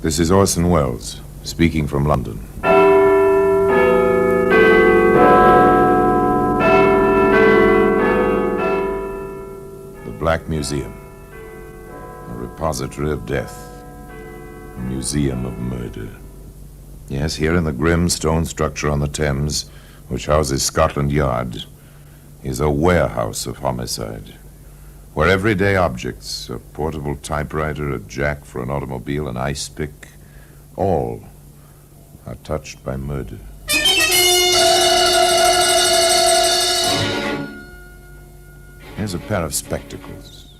This is Orson Welles, speaking from London. The Black Museum, a repository of death, a museum of murder. Yes, here in the grim stone structure on the Thames, which houses Scotland Yard, is a warehouse of homicide, where everyday objects, a portable typewriter, a jack for an automobile, an ice pick, all are touched by murder. Here's a pair of spectacles.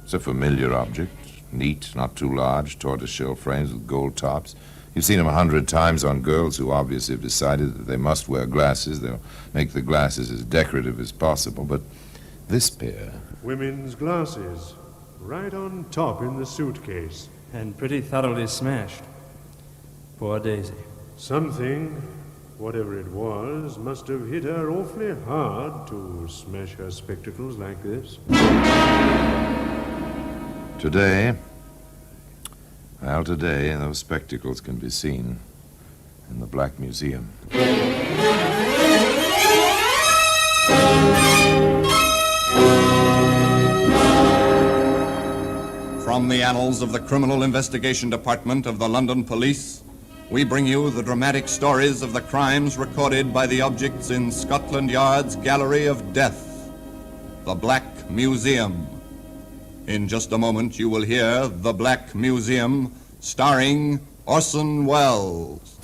It's a familiar object, neat, not too large, tortoiseshell frames with gold tops. You've seen them 100 times on girls who obviously have decided that they must wear glasses. They'll make the glasses as decorative as possible, but this pair... Women's glasses, right on top in the suitcase. And pretty thoroughly smashed. Poor Daisy. Something, whatever it was, must have hit her awfully hard to smash her spectacles like this. Today, those spectacles can be seen in the Black Museum. From the annals of the Criminal Investigation Department of the London Police, we bring you the dramatic stories of the crimes recorded by the objects in Scotland Yard's Gallery of Death, the Black Museum. In just a moment, you will hear The Black Museum, starring Orson Welles.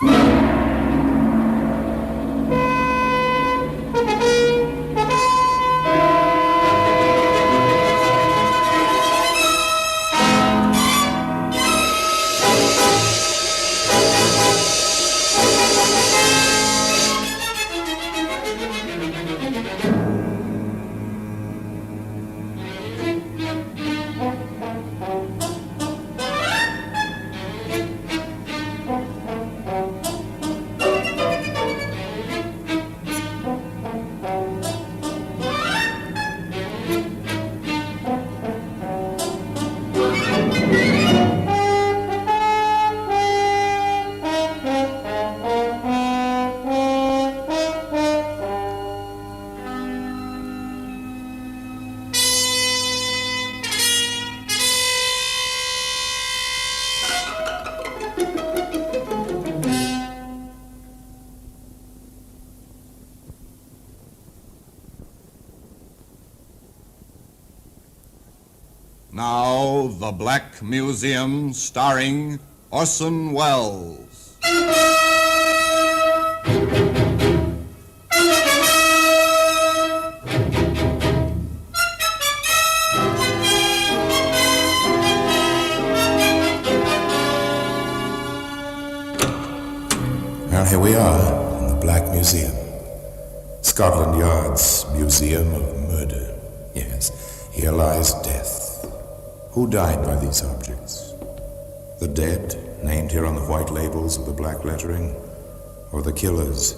Now, The Black Museum, starring Orson Welles. Well, here we are in the Black Museum. Scotland Yard's Museum of Murder. Yes, here lies death. Who died by these objects? The dead, named here on the white labels of the black lettering, or the killers,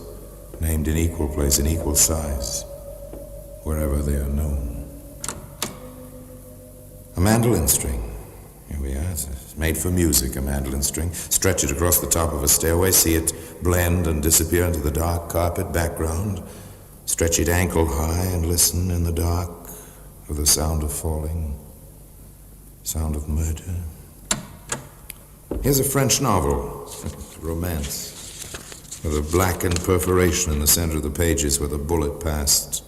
named in equal place and equal size, wherever they are known? A mandolin string. Here we are. It's made for music, a mandolin string. Stretch it across the top of a stairway, see it blend and disappear into the dark carpet background. Stretch it ankle high and listen in the dark for the sound of falling. Sound of murder. Here's a French novel, romance, with a blackened perforation in the center of the pages where the bullet passed,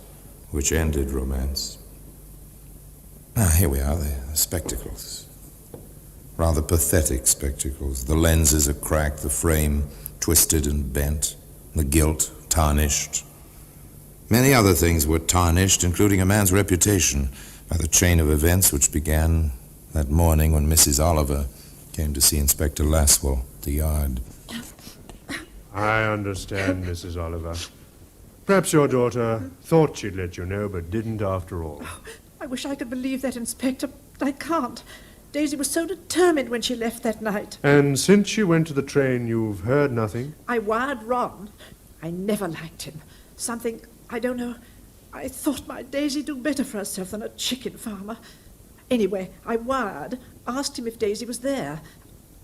which ended romance. Here we are, the spectacles. Rather pathetic spectacles. The lenses are cracked, the frame twisted and bent, the gilt tarnished. Many other things were tarnished, including a man's reputation, by the chain of events which began that morning when Mrs. Oliver came to see Inspector Laswell at the yard. I understand, Mrs. Oliver. Perhaps your daughter thought she'd let you know, but didn't after all. Oh, I wish I could believe that, Inspector, but I can't. Daisy was so determined when she left that night. And since she went to the train, you've heard nothing? I wired Ron. I never liked him. Something, I don't know, I thought my Daisy do better for herself than a chicken farmer. Anyway, I wired, asked him if Daisy was there.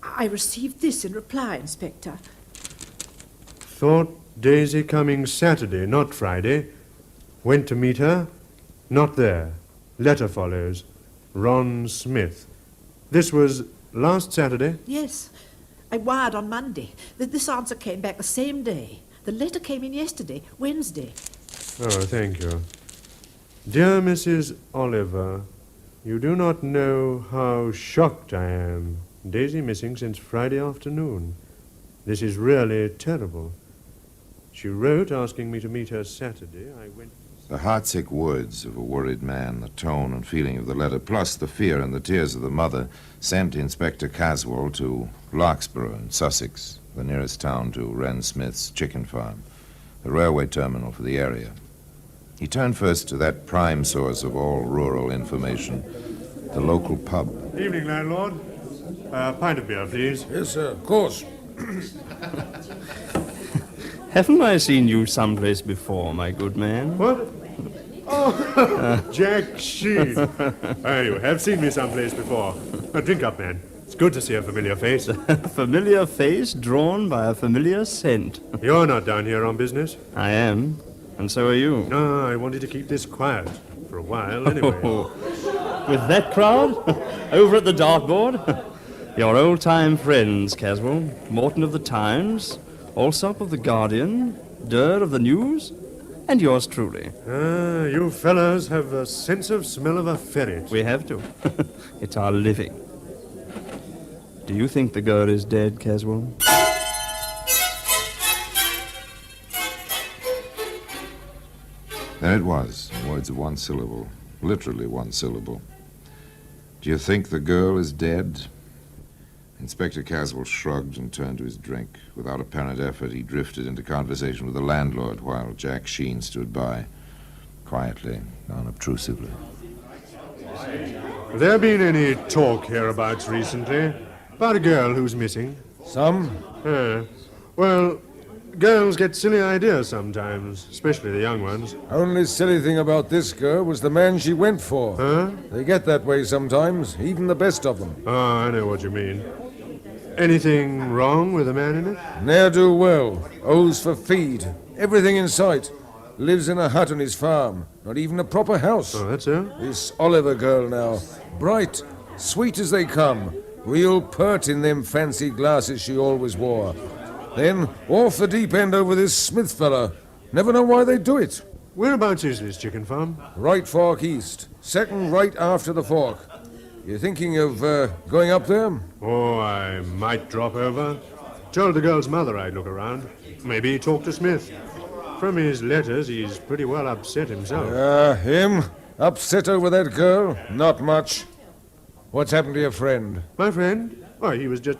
I received this in reply, Inspector. Thought Daisy coming Saturday, not Friday. Went to meet her. Not there. Letter follows. Ron Smith. This was last Saturday? Yes. I wired on Monday. This answer came back the same day. The letter came in yesterday, Wednesday. Oh, thank you. Dear Mrs. Oliver, you do not know how shocked I am. Daisy missing since Friday afternoon. This is really terrible. She wrote asking me to meet her Saturday. I went... The heartsick words of a worried man, the tone and feeling of the letter, plus the fear and the tears of the mother, sent Inspector Caswell to Larkspur in Sussex, the nearest town to Wren Smith's chicken farm, the railway terminal for the area. He turned first to that prime source of all rural information, the local pub. Evening, landlord. Pint of beer, please. Yes, sir, of course. Haven't I seen you someplace before, my good man? What? Oh, Jack Sheen. You have seen me someplace before. Drink up, man. It's good to see a familiar face. A familiar face drawn by a familiar scent. You're not down here on business? I am, and so are you. No, I wanted to keep this quiet. For a while, anyway. With that crowd? Over at the dartboard? Your old-time friends, Caswell. Morton of the Times, Alsop of the Guardian, Durr of the News, and yours truly. You fellows have a sense of smell of a ferret. We have to. It's our living. Do you think the girl is dead, Caswell? There it was, in words of one syllable, literally one syllable. Do you think the girl is dead? Inspector Caswell shrugged and turned to his drink. Without apparent effort, he drifted into conversation with the landlord while Jack Sheen stood by, quietly, unobtrusively. Have there been any talk hereabouts recently about a girl who's missing? Some? Well, girls get silly ideas sometimes, especially the young ones. Only silly thing about this girl was the man she went for. Huh? They get that way sometimes, even the best of them. Oh, I know what you mean. Anything wrong with the man in it? Ne'er-do-well, owes for feed, everything in sight. Lives in a hut on his farm, not even a proper house. Oh, that's her? This Oliver girl now, bright, sweet as they come, real pert in them fancy glasses she always wore. Then off the deep end over this Smith fella. Never know why they do it. Whereabouts is this chicken farm? Right fork east, second right after the fork. You thinking of going up there? Oh, I might drop over. Told the girl's mother I'd look around. Maybe talk to Smith. From his letters, he's pretty well upset himself. Him? Upset over that girl? Not much. What's happened to your friend? My friend? Oh, he was just...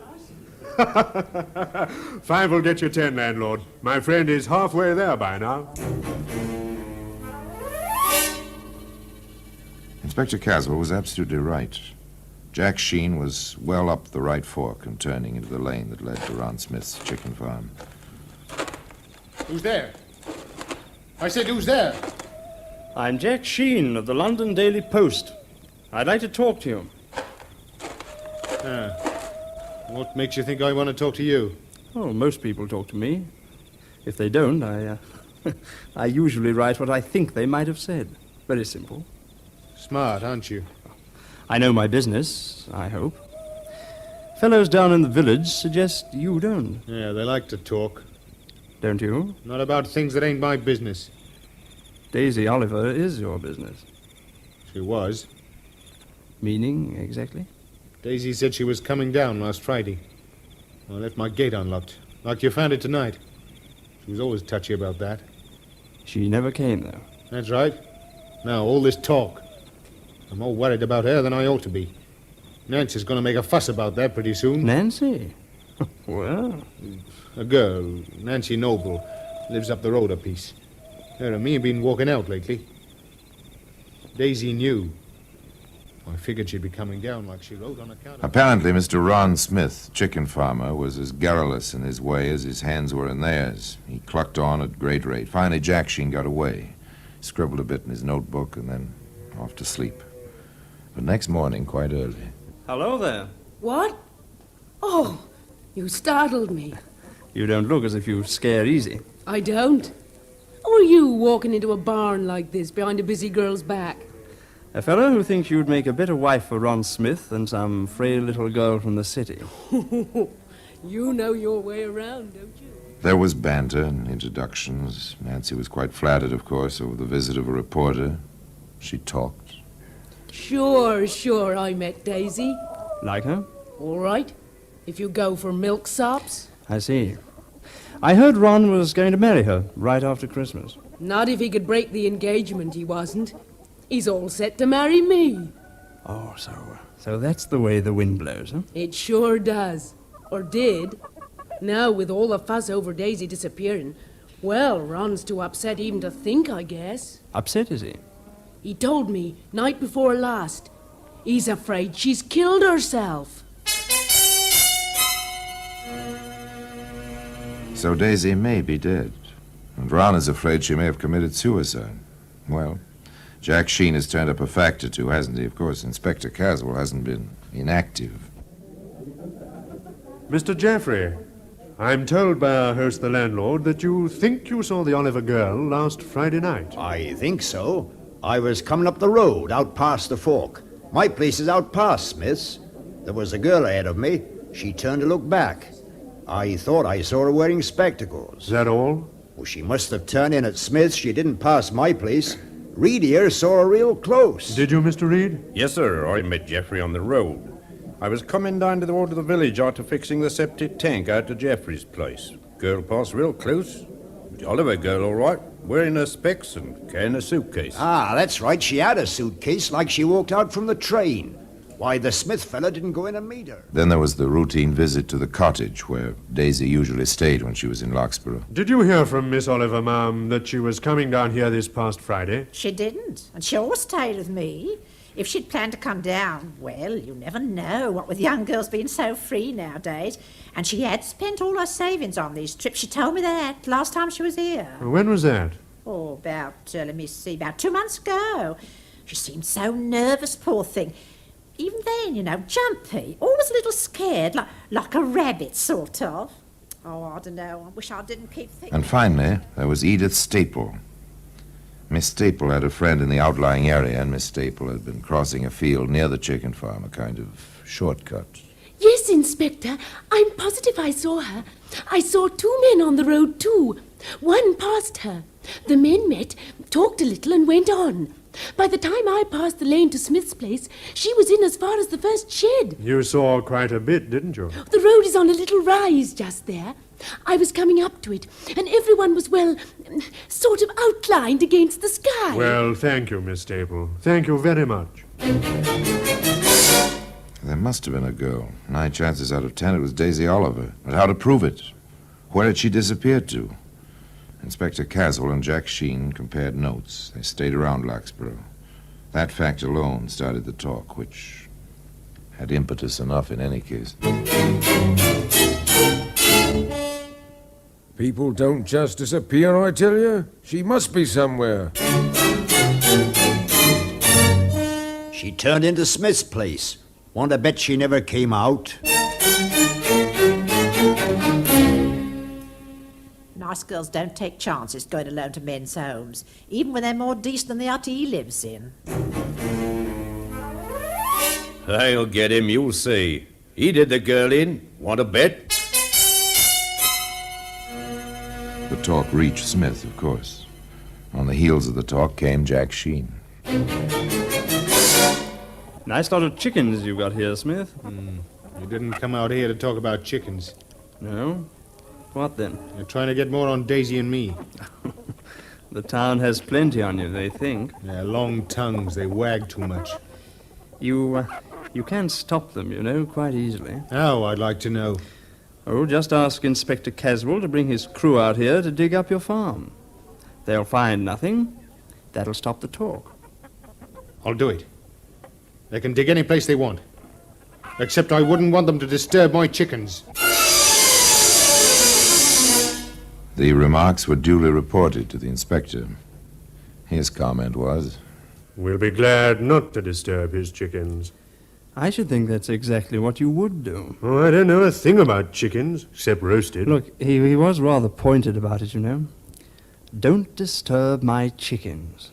5 will get you 10, landlord. My friend is halfway there by now. Inspector Caswell was absolutely right. Jack Sheen was well up the right fork and turning into the lane that led to Ron Smith's chicken farm. Who's there? I said, who's there? I'm Jack Sheen of the London Daily Post. I'd like to talk to you. What makes you think I want to talk to you? Oh, most people talk to me. If they don't, I usually write what I think they might have said. Very simple. Smart, aren't you? I know my business, I hope. Fellows down in the village suggest you don't. Yeah, they like to talk. Don't you? Not about things that ain't my business. Daisy Oliver is your business. She was. Meaning, exactly? Daisy said she was coming down last Friday. I left my gate unlocked, like you found it tonight. She was always touchy about that. She never came, though. That's right. Now, all this talk. I'm more worried about her than I ought to be. Nancy's going to make a fuss about that pretty soon. Nancy? Well... A girl, Nancy Noble, lives up the road a piece. Her and me have been walking out lately. Daisy knew. I figured she'd be coming down like she wrote on account of... Apparently, Mr. Ron Smith, chicken farmer, was as garrulous in his way as his hands were in theirs. He clucked on at great rate. Finally, Jack Sheen got away, scribbled a bit in his notebook, and then off to sleep. But next morning, quite early... Hello there. What? Oh, you startled me. You don't look as if you scare easy. I don't. Who are you walking into a barn like this behind a busy girl's back? A fellow who thinks you'd make a better wife for Ron Smith than some frail little girl from the city. You know your way around, don't you? There was banter and introductions. Nancy was quite flattered, of course, over the visit of a reporter. She talked. Sure, I met Daisy. Like her? All right. If you go for milksops. I see. I heard Ron was going to marry her right after Christmas. Not if he could break the engagement, he wasn't. He's all set to marry me. Oh, so that's the way the wind blows, huh? It sure does. Or did. Now, with all the fuss over Daisy disappearing, well, Ron's too upset even to think, I guess. Upset, is he? He told me, night before last. He's afraid she's killed herself. So Daisy may be dead. And Ron is afraid she may have committed suicide. Well, Jack Sheen has turned up a fact or two, hasn't he? Of course, Inspector Caswell hasn't been inactive. Mr. Jeffrey, I'm told by our host, the landlord, that you think you saw the Oliver girl last Friday night. I think so. I was coming up the road, out past the fork. My place is out past Smith's. There was a girl ahead of me. She turned to look back. I thought I saw her wearing spectacles. Is that all? Well, she must have turned in at Smith's. She didn't pass my place. Reed here saw her real close. Did you, Mr. Reed? Yes, sir. I met Jeffrey on the road. I was coming down to the road of the village after fixing the septic tank out to Jeffrey's place. Girl passed real close. The Oliver girl, all right, wearing her specs and carrying a suitcase. Ah, that's right. She had a suitcase like she walked out from the train. Why, the Smith fella didn't go in and meet her. Then there was the routine visit to the cottage where Daisy usually stayed when she was in Larkspur. Did you hear from Miss Oliver, ma'am, that she was coming down here this past Friday? She didn't, and she always stayed with me. If she'd planned to come down, well, you never know, what with young girls being so free nowadays. And she had spent all her savings on these trips. She told me that last time she was here. When was that? Oh, about 2 months ago. She seemed so nervous, poor thing. Even then, you know, jumpy, always a little scared, like a rabbit, sort of. Oh, I don't know, I wish I didn't keep thinking. And finally, there was Edith Staple. Miss Staple had a friend in the outlying area, and Miss Staple had been crossing a field near the chicken farm, a kind of shortcut. Yes, Inspector. I'm positive I saw her. I saw 2 men on the road, too. One passed her. The men met, talked a little, and went on. By the time I passed the lane to Smith's place, she was in as far as the first shed. You saw quite a bit, didn't you? The road is on a little rise just there. I was coming up to it, and everyone was, well, sort of outlined against the sky. Well, thank you, Miss Staple. Thank you very much. There must have been a girl. 9 chances out of 10 it was Daisy Oliver. But how to prove it? Where had she disappeared to? Inspector Caswell and Jack Sheen compared notes. They stayed around Larkspur. That fact alone started the talk, which had impetus enough in any case. People don't just disappear, I tell you. She must be somewhere. She turned into Smith's place. Want to bet she never came out? Nice girls don't take chances going alone to men's homes, even when they're more decent than the hut he lives in. I'll get him, you'll see. He did the girl in. Want to bet? The talk reached Smith, of course. On the heels of the talk came Jack Sheen. Nice lot of chickens you got here, Smith. You didn't come out here to talk about chickens. No? What then? You're trying to get more on Daisy and me. The town has plenty on you, they think. They're long tongues. They wag too much. You can stop them, you know, quite easily. How, I'd like to know. Oh, just ask Inspector Caswell to bring his crew out here to dig up your farm. They'll find nothing. That'll stop the talk. I'll do it. They can dig any place they want. Except I wouldn't want them to disturb my chickens. The remarks were duly reported to the inspector. His comment was, We'll be glad not to disturb his chickens. I should think that's exactly what you would do. Oh, I don't know a thing about chickens, except roasted. Look, he was rather pointed about it, you know. Don't disturb my chickens.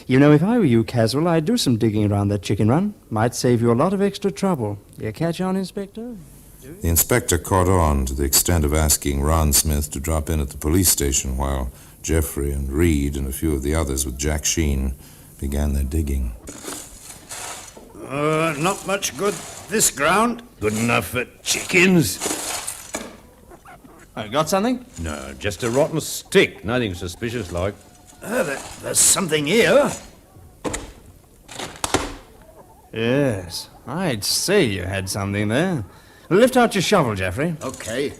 You know, if I were you, Caswell, I'd do some digging around that chicken run. Might save you a lot of extra trouble. You catch on, Inspector? The inspector caught on to the extent of asking Ron Smith to drop in at the police station while Jeffrey and Reed and a few of the others with Jack Sheen began their digging. Not much good this ground. Good enough for chickens. Got something? No, just a rotten stick. Nothing suspicious like. There's something here. Yes, I'd say you had something there. Lift out your shovel, Jeffrey. Okay.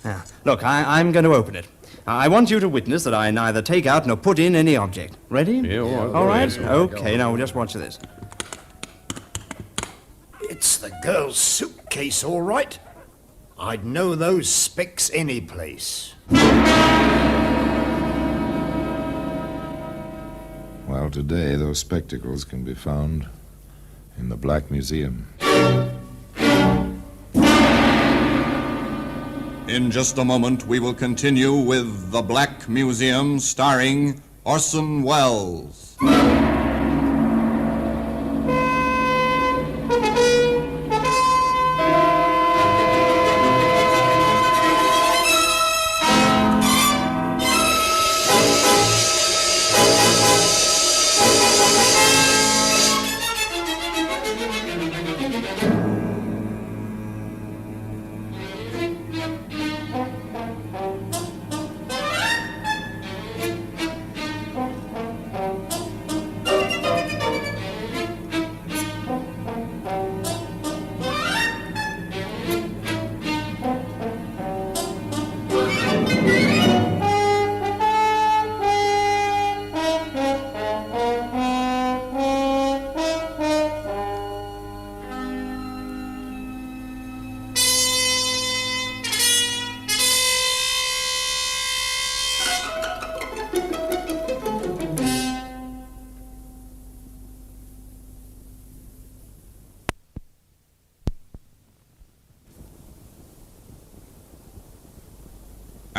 Now, look, I'm going to open it. I want you to witness that I neither take out nor put in any object. Ready? Yeah, all right. All right? Okay, now we'll just watch this. It's the girl's suitcase, all right. I'd know those specs any place. Well, today those spectacles can be found in the Black Museum. In just a moment, we will continue with The Black Museum, starring Orson Welles.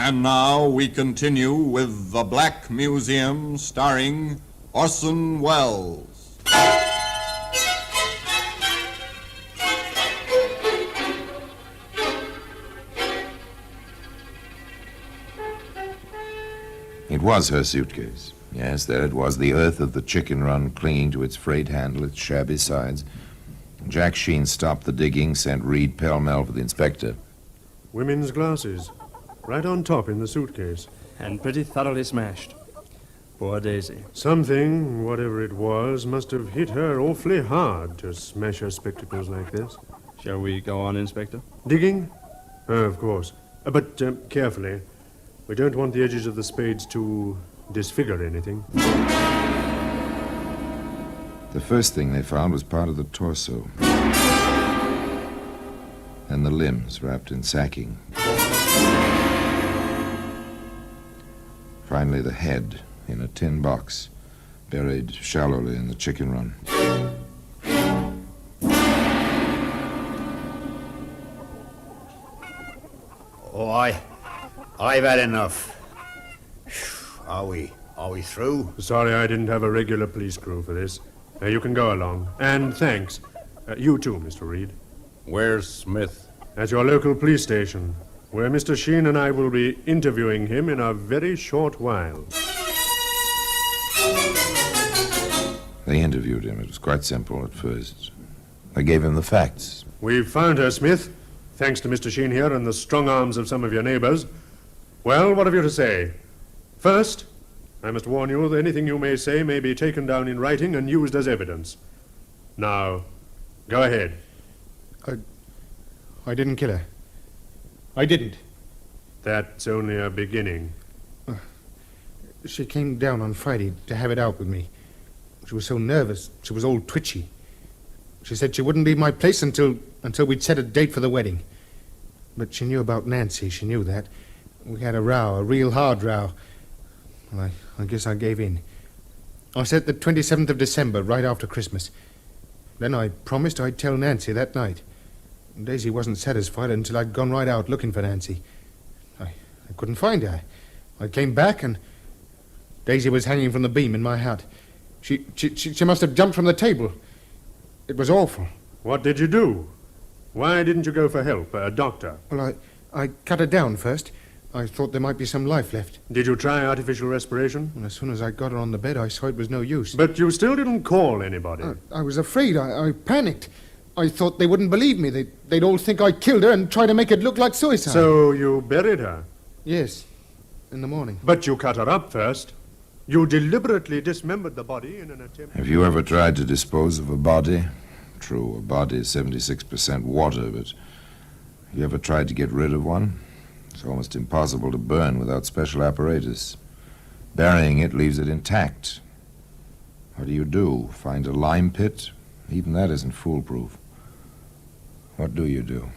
And now we continue with The Black Museum, starring Orson Welles. It was her suitcase. Yes, there it was, the earth of the chicken run clinging to its frayed handle, its shabby sides. Jack Sheen stopped the digging, sent Reed pell-mell for the inspector. Women's glasses. Right on top in the suitcase. And pretty thoroughly smashed. Poor Daisy. Something, whatever it was, must have hit her awfully hard to smash her spectacles like this. Shall we go on, Inspector? Digging? Of course. But carefully. We don't want the edges of the spades to disfigure anything. The first thing they found was part of the torso. And the limbs wrapped in sacking. Finally, the head in a tin box, buried shallowly in the chicken run. Oh, I've had enough. Are we through? Sorry I didn't have a regular police crew for this. You can go along. And thanks. You too, Mr. Reed. Where's Smith? At your local police station, where Mr. Sheen and I will be interviewing him in a very short while. They interviewed him. It was quite simple at first. They gave him the facts. We've found her, Smith, thanks to Mr. Sheen here and the strong arms of some of your neighbors. Well, what have you to say? First, I must warn you that anything you may say may be taken down in writing and used as evidence. Now, go ahead. I didn't kill her. I didn't. That's only a beginning. She came down on Friday to have it out with me. She was so nervous. She was all twitchy. She said she wouldn't leave my place until we'd set a date for the wedding. But she knew about Nancy. She knew that. We had a row, a real hard row. Well, I guess I gave in. I set the 27th of December, right after Christmas. Then I promised I'd tell Nancy that night. Daisy wasn't satisfied until I'd gone right out looking for Nancy. I couldn't find her. I came back and Daisy was hanging from the beam in my hut. She must have jumped from the table. It was awful. What did you do? Why didn't you go for help, a doctor? Well, I cut her down first. I thought there might be some life left. Did you try artificial respiration? And as soon as I got her on the bed, I saw it was no use. But you still didn't call anybody. I was afraid. I panicked. I thought they wouldn't believe me. They'd all think I killed her and try to make it look like suicide. So you buried her? Yes, in the morning. But you cut her up first. You deliberately dismembered the body in an attempt... Have you ever tried to dispose of a body? True, a body is 76% water, but have you ever tried to get rid of one? It's almost impossible to burn without special apparatus. Burying it leaves it intact. What do? Find a lime pit? Even that isn't foolproof. What do you do?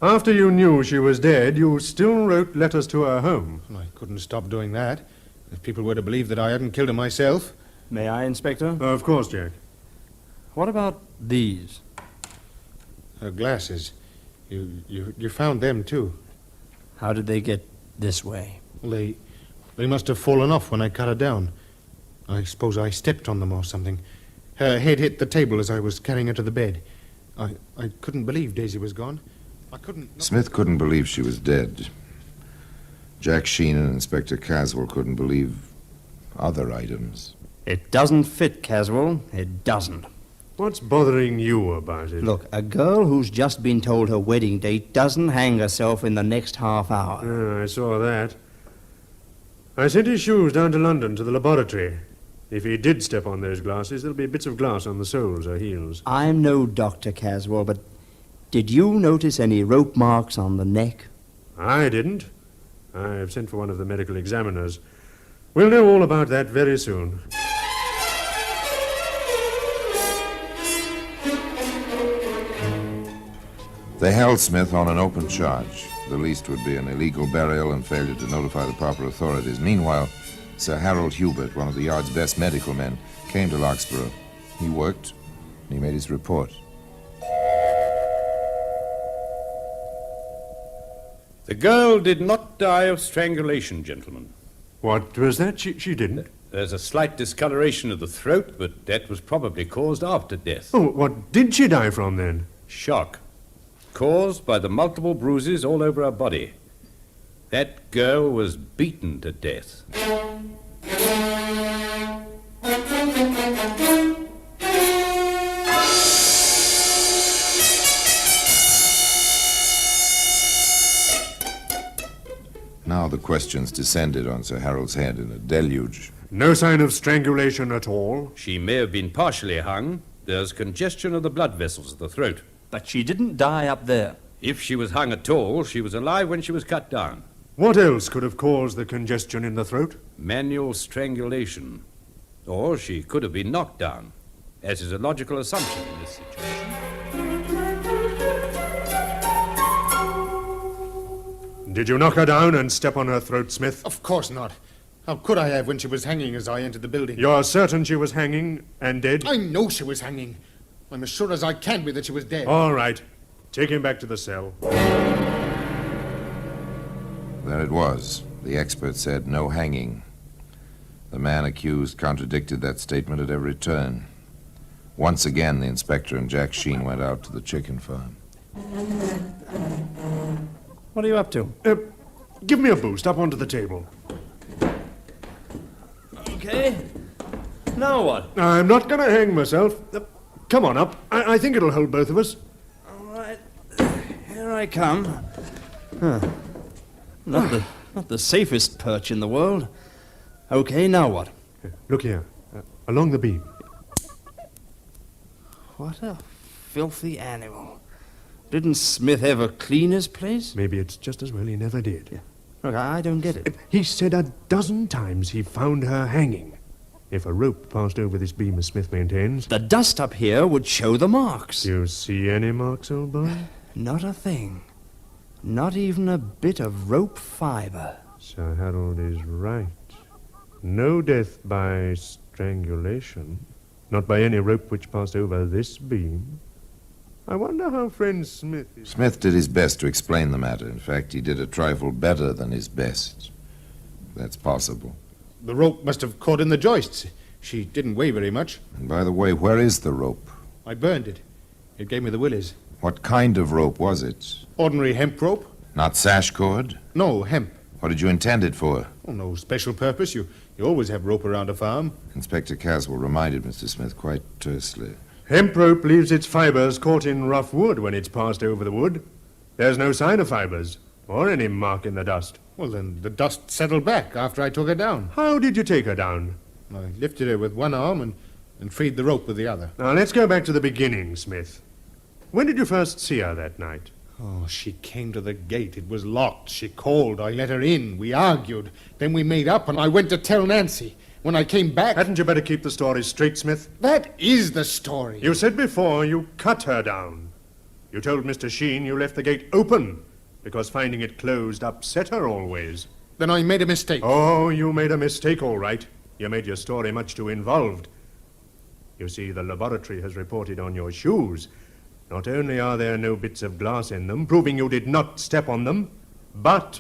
After you knew she was dead, you still wrote letters to her home. I couldn't stop doing that. If people were to believe that I hadn't killed her myself. May I, Inspector? Of course, Jack. What about these? Her glasses. You found them, too. How did they get this way? Well, they must have fallen off when I cut her down. I suppose I stepped on them or something. Her head hit the table as I was carrying her to the bed. I couldn't believe Daisy was gone. I couldn't... Smith couldn't believe she was dead. Jack Sheen and Inspector Caswell couldn't believe other items. It doesn't fit, Caswell. It doesn't. What's bothering you about it? Look, a girl who's just been told her wedding date doesn't hang herself in the next half hour. I saw that. I sent his shoes down to London to the laboratory. If he did step on those glasses, there'll be bits of glass on the soles or heels. I'm no doctor, Caswell, but did you notice any rope marks on the neck? I didn't. I've sent for one of the medical examiners. We'll know all about that very soon. They held Smith on an open charge. The least would be an illegal burial and failure to notify the proper authorities. Meanwhile, Sir Harold Hubert, one of the Yard's best medical men, came to Larkspur. He worked, and he made his report. The girl did not die of strangulation, gentlemen. What was that? She didn't? There's a slight discoloration of the throat, but that was probably caused after death. Oh, what did she die from, then? Shock. Caused by the multiple bruises all over her body. That girl was beaten to death. Now the questions descended on Sir Harold's head in a deluge. No sign of strangulation at all? She may have been partially hung. There's congestion of the blood vessels of the throat. But she didn't die up there. If she was hung at all, she was alive when she was cut down. What else could have caused the congestion in the throat? Manual strangulation. Or she could have been knocked down, as is a logical assumption in this situation. Did you knock her down and step on her throat, Smith? Of course not. How could I have when she was hanging as I entered the building? You're certain she was hanging and dead? I know she was hanging. I'm as sure as I can be that she was dead. All right. Take him back to the cell. There it was. The expert said no hanging. The man accused contradicted that statement at every turn. Once again, the inspector and Jack Sheen went out to the chicken farm. What are you up to? Give me a boost up onto the table. Okay. Now what? I'm not going to hang myself. Come on up. I think it'll hold both of us. All right. Here I come. Huh. Not the safest perch in the world. Okay, now what? Look here. Along the beam. What a filthy animal. Didn't Smith ever clean his place? Maybe it's just as well he never did. Yeah. Look, I don't get it. He said a dozen times he found her hanging. If a rope passed over this beam, as Smith maintains... The dust up here would show the marks. You see any marks, old boy? Not a thing. Not even a bit of rope fiber. Sir Harold is right. No death by strangulation. Not by any rope which passed over this beam. I wonder how friend Smith is... Smith did his best to explain the matter. In fact, he did a trifle better than his best. That's possible. The rope must have caught in the joists. She didn't weigh very much. And by the way, where is the rope? I burned it. It gave me the willies. What kind of rope was it? Ordinary hemp rope? Not sash cord? No, hemp. What did you intend it for? Oh, no special purpose. You always have rope around a farm. Inspector Caswell reminded Mr. Smith quite tersely. Hemp rope leaves its fibers caught in rough wood when it's passed over the wood. There's no sign of fibers, or any mark in the dust. Well, then the dust settled back after I took her down. How did you take her down? I lifted her with one arm and freed the rope with the other. Now, let's go back to the beginning, Smith. When did you first see her that night? Oh, she came to the gate. It was locked. She called. I let her in. We argued. Then we made up, and I went to tell Nancy. When I came back... Hadn't you better keep the story straight, Smith? That is the story. You said before you cut her down. You told Mr. Sheen you left the gate open because finding it closed upset her always. Then I made a mistake. Oh, you made a mistake, all right. You made your story much too involved. You see, the laboratory has reported on your shoes. Not only are there no bits of glass in them, proving you did not step on them, but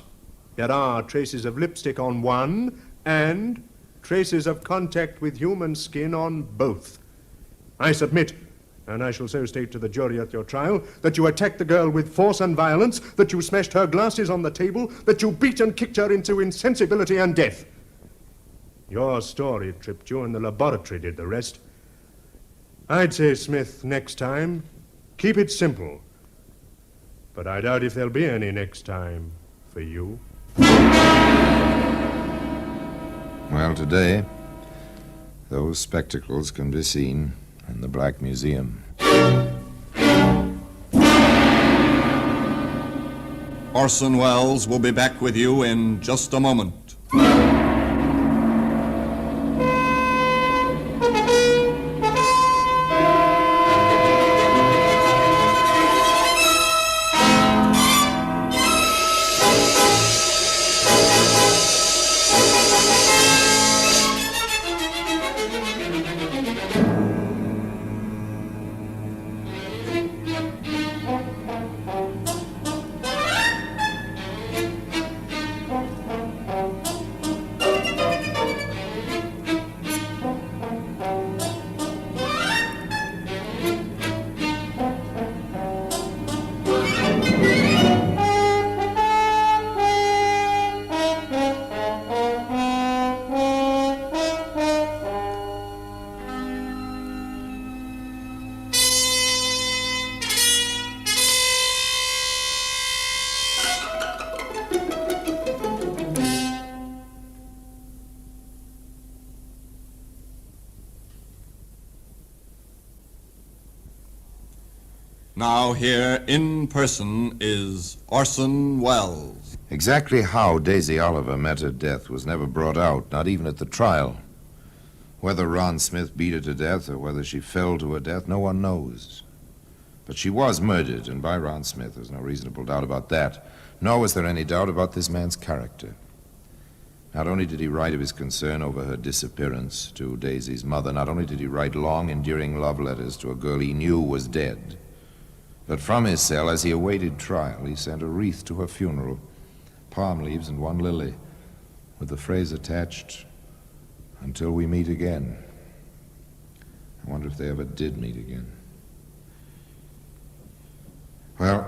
there are traces of lipstick on one and traces of contact with human skin on both. I submit, and I shall so state to the jury at your trial, that you attacked the girl with force and violence, that you smashed her glasses on the table, that you beat and kicked her into insensibility and death. Your story tripped you, and the laboratory did the rest. I'd say, Smith, next time, keep it simple. But I doubt if there'll be any next time for you. Well, today, those spectacles can be seen in the Black Museum. Orson Welles will be back with you in just a moment. Now here in person is Orson Welles. Exactly how Daisy Oliver met her death was never brought out, not even at the trial. Whether Ron Smith beat her to death or whether she fell to her death, no one knows. But she was murdered, and by Ron Smith. There's no reasonable doubt about that. Nor was there any doubt about this man's character. Not only did he write of his concern over her disappearance to Daisy's mother, not only did he write long, endearing love letters to a girl he knew was dead, but from his cell, as he awaited trial, he sent a wreath to her funeral, palm leaves and one lily, with the phrase attached, "Until we meet again." I wonder if they ever did meet again. Well,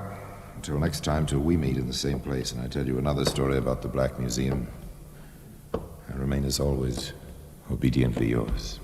until next time, till we meet in the same place, and I tell you another story about the Black Museum, I remain, as always, obediently yours.